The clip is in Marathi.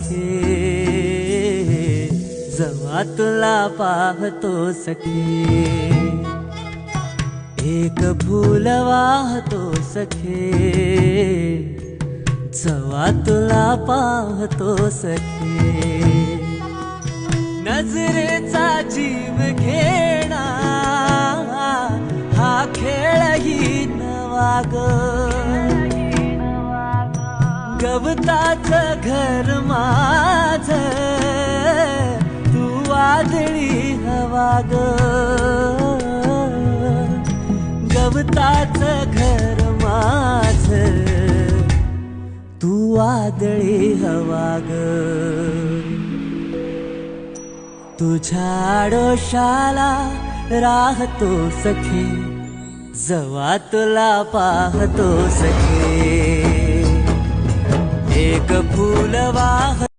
सखे, जेव्हा तुला पाहतो सखे. एक फूल वाहतो सखे, जेव्हा तुला पाहतो सखे. नजरेचा जीव घेणा हा खेळही नवा ग. गवताचं घर माझं तू वादळी हवा ग. गवताचं घर माझं तू वादळी हवा ग. तुझ्या आडोशाला राहतो सखे, जेव्हा तुला पाहतो सखे. एक फूल वाह